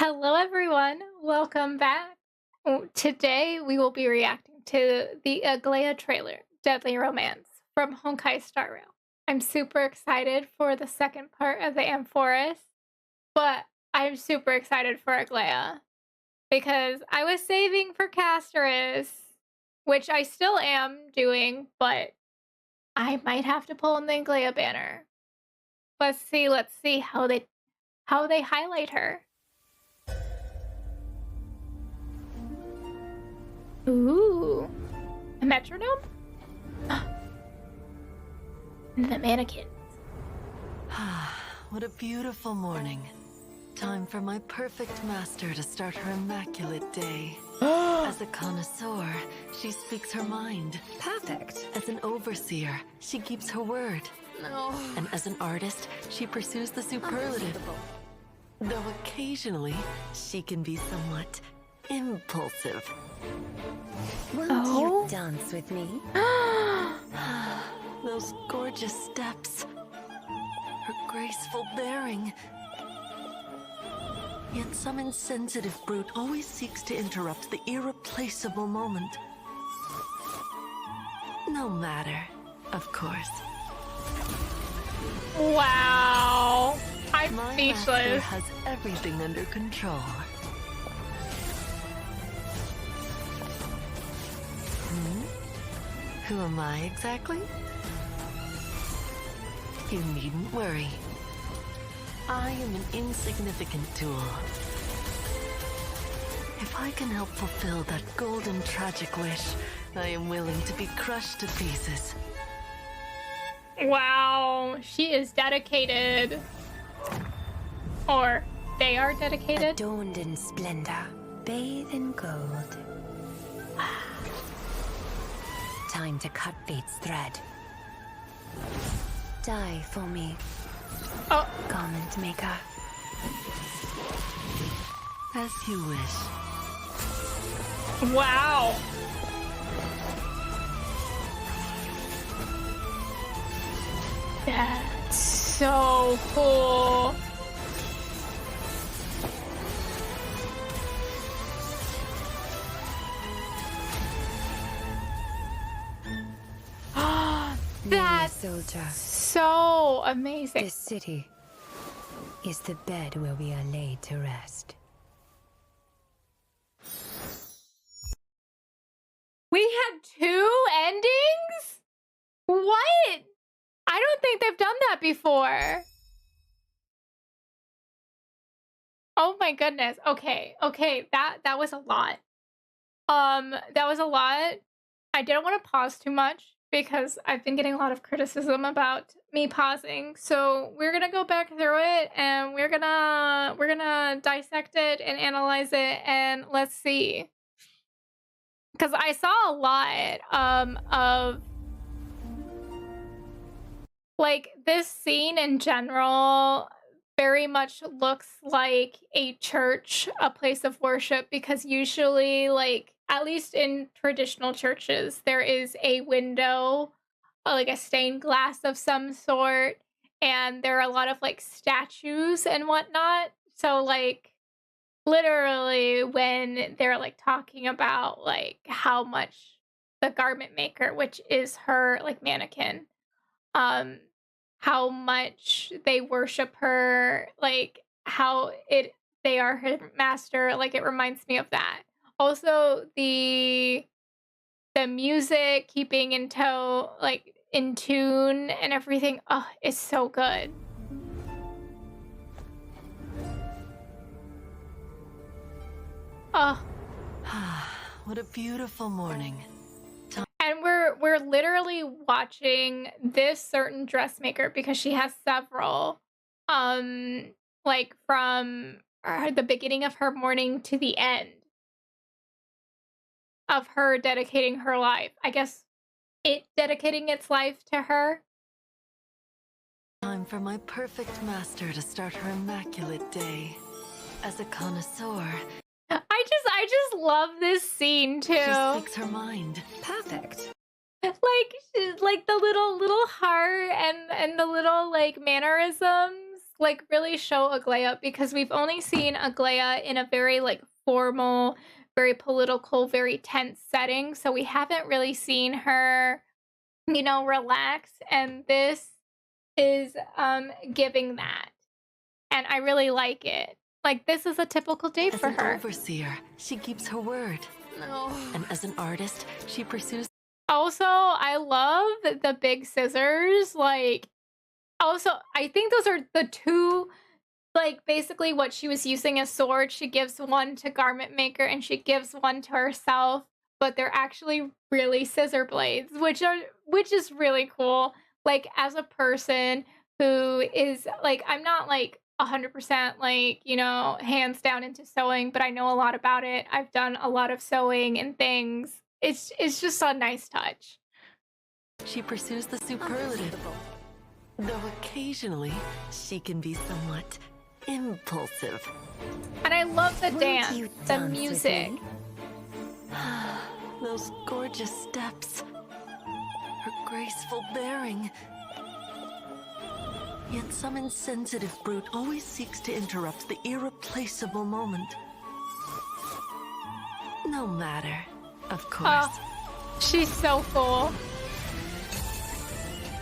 Hello, everyone. Welcome back. Today, we will be reacting to the Aglaea trailer, Deadly Romance, from Honkai Star Rail. I'm super excited for the second part of the Amphoras, but I'm super excited for Aglaea because I was saving for Castoris, which I still am doing, but I might have to pull in the Aglaea banner. Let's see how they highlight her. Ooh, a metronome? And the mannequin. What a beautiful morning. Time for my perfect master to start her immaculate day. As a connoisseur, she speaks her mind. Perfect. As an overseer, she keeps her word. No. And as an artist, she pursues the superlative. Though occasionally, she can be somewhat impulsive. Won't you dance with me? Those gorgeous steps. Her graceful bearing. Yet some insensitive brute always seeks to interrupt the irreplaceable moment. No matter, of course. Wow. I'm My speechless. master has everything under control. Who am I exactly? You needn't worry. I am an insignificant tool. If I can help fulfill that golden tragic wish, I am willing to be crushed to pieces. Wow, she is dedicated. Or they are dedicated. Adorned in splendor, bathed in gold. Time to cut fate's thread. Die for me, Oh, garment maker. As you wish. wow. That's so cool. That's Soldier, so amazing. this city is the bed where we are laid to rest. We had two endings? What? I don't think they've done that before. Oh my goodness. Okay. That was a lot. That was a lot. I didn't want to pause too much because I've been getting a lot of criticism about me pausing. So we're gonna go back through it and we're gonna dissect it and analyze it and let's see. Because I saw a lot of like this scene in general very much looks like a church, a place of worship, because usually, like, at least in traditional churches, there is a window, like a stained glass of some sort, and there are a lot of like statues and whatnot. So, like, literally, when they're like talking about like how much the garment maker, which is her like mannequin, um how much they worship her, like how they are her master, like it reminds me of that. Also the music keeping in toe, like in tune and everything, oh, it's so good. Oh, What a beautiful morning. and we're literally watching this certain dressmaker because she has several, like from the beginning of her morning to the end of her dedicating her life. I guess it dedicating its life to her. Time for my perfect master to start her immaculate day. As a connoisseur, I just love this scene too. she speaks her mind. Perfect. Like the little heart and the little like mannerisms. like really show Aglaea because we've only seen Aglaea in a very like formal, very political, very tense setting. So we haven't really seen her, you know, relax. And this is giving that. And I really like it. Like this is a typical day As for an her. overseer, she keeps her word. And as an artist, she pursues. Also, I love the big scissors. Like, also, I think those are the two, like, basically what she was using as swords. She gives one to Garment Maker and she gives one to herself, but they're actually really scissor blades, which is really cool. Like, as a person who is like, I'm not like 100% like, you know, hands down into sewing, but I know a lot about it. I've done a lot of sewing and things. It's just a nice touch. She pursues the superlative. Though occasionally, she can be somewhat impulsive. And I love the dance, you the dance with music. me? Those gorgeous steps. Her graceful bearing. Yet some insensitive brute always seeks to interrupt the irreplaceable moment. No matter, of course. She's so cool.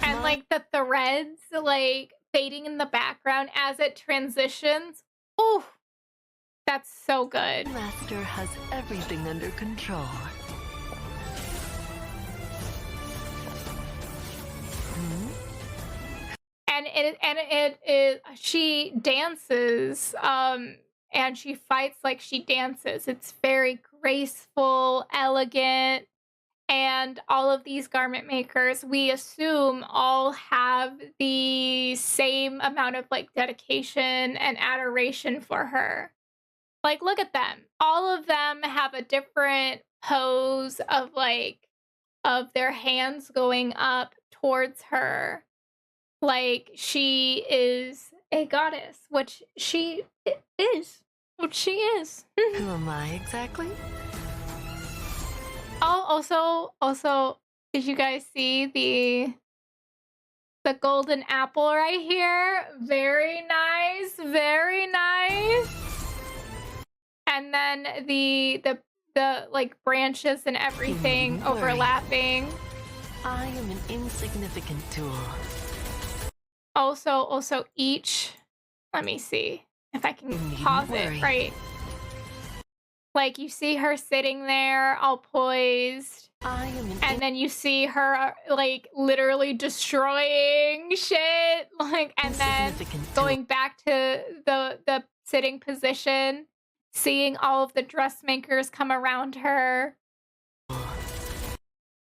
And like the threads like fading in the background as it transitions. Ooh, that's so good. Master has everything under control. And she dances and she fights like she dances. It's very graceful, elegant, and all of these garment makers, we assume, all have the same amount of like dedication and adoration for her. Like, look at them. All of them have a different pose of like of their hands going up towards her. Like she is a goddess, which she is. Which she is. Who am I exactly? Oh, also, did you guys see the golden apple right here? Very nice, very nice. And then the like branches and everything overlapping. I am an insignificant tool. Also each, let me see if I can pause it right. Like you see her sitting there all poised. And then you see her like literally destroying shit. Like and then going back to the sitting position, seeing all of the dressmakers come around her.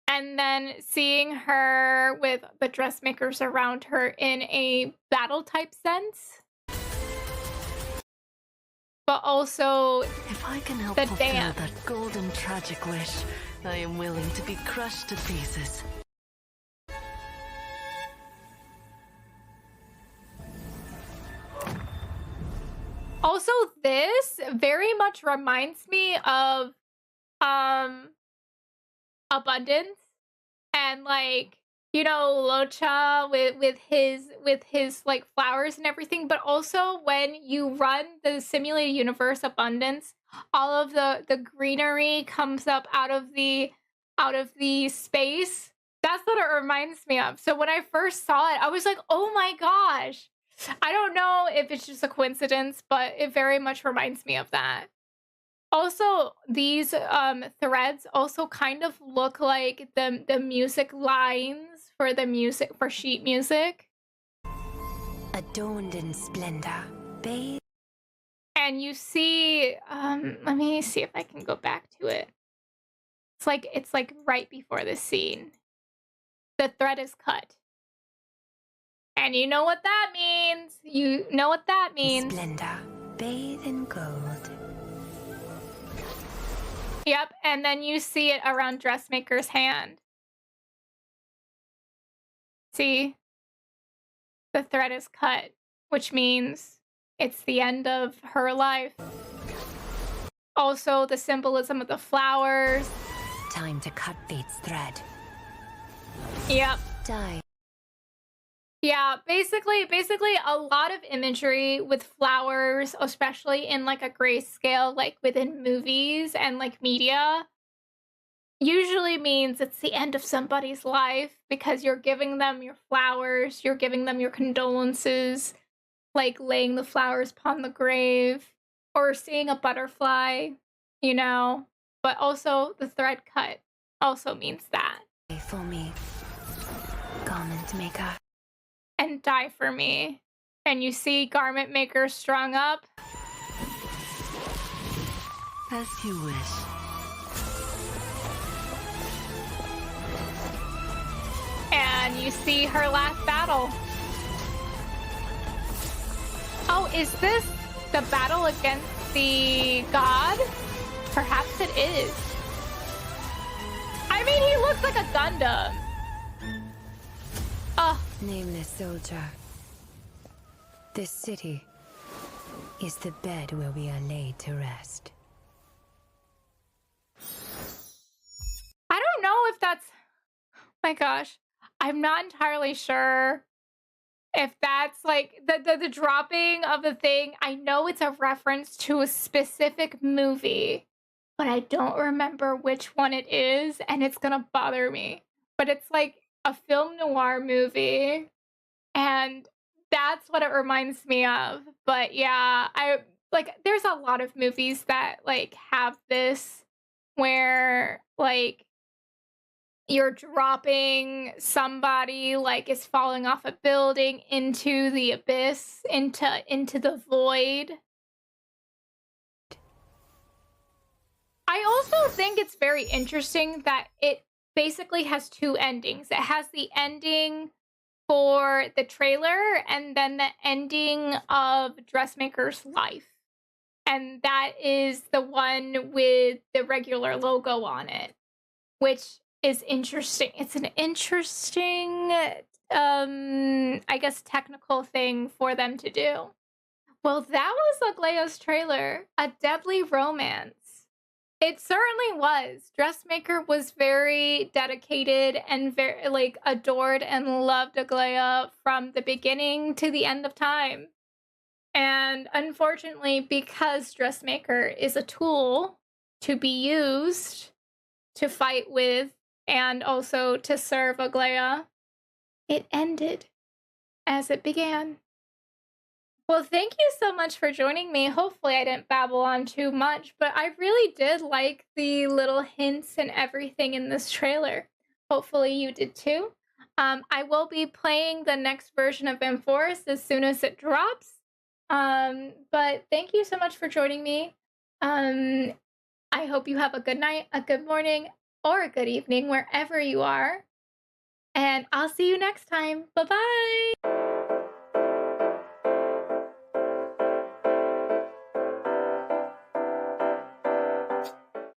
And then seeing her with the dressmakers around her in a battle type sense. But also if I can help the fulfill dance. that golden tragic wish, I am willing to be crushed to pieces. Also, this very much reminds me of Abundance and like, you know, Locha with his like flowers and everything, but also when you run the simulated universe Abundance, all of the greenery comes up out of the space. That's what it reminds me of. So when I first saw it, I was like, "Oh my gosh." I don't know if it's just a coincidence, but it very much reminds me of that. Also, these threads also kind of look like the music lines for the music for sheet music. Adorned in splendor, bathed. And you see, let me see if I can go back to it. It's like right before this scene. The thread is cut. And you know what that means. You know what that means. Splendor, bathed in gold. Yep, and then you see it around Dressmaker's hand. See? The thread is cut, which means it's the end of her life. Also, the symbolism of the flowers. Time to cut fate's thread. Yep. Die. Yeah, basically a lot of imagery with flowers, especially in like a grayscale, like within movies and like media, usually means it's the end of somebody's life because you're giving them your flowers, you're giving them your condolences, like laying the flowers upon the grave or seeing a butterfly, you know. But also the thread cut also means that. For me, garment maker. And die for me. And you see garment maker strung up. As you wish. And you see her last battle. Oh, is this the battle against the god? Perhaps it is. I mean, he looks like a Gundam. Oh, Nameless soldier. This city is the bed where we are laid to rest. I don't know if that's... My gosh. I'm not entirely sure if that's like the dropping of the thing. I know it's a reference to a specific movie, but I don't remember which one it is, and it's gonna bother me. But it's like a film noir movie, and that's what it reminds me of. But yeah, I like there's a lot of movies that like have this where like you're dropping somebody like is falling off a building into the abyss, into the void. I also think it's very interesting that it basically has two endings. It has the ending for the trailer and then the ending of Dressmaker's life. And that is the one with the regular logo on it, which is interesting. It's an interesting, I guess, technical thing for them to do. Well, that was Aglaea's trailer, A Deadly Romance. It certainly was. Dressmaker was very dedicated and very, like, adored and loved Aglaea from the beginning to the end of time. And unfortunately, because Dressmaker is a tool to be used to fight with and also to serve Aglaea, it ended as it began. Well, thank you so much for joining me. Hopefully I didn't babble on too much, but I really did like the little hints and everything in this trailer. Hopefully you did too. I will be playing the next version of Enforce as soon as it drops. But thank you so much for joining me. I hope you have a good night, a good morning, or a good evening wherever you are. And I'll see you next time. Bye-bye!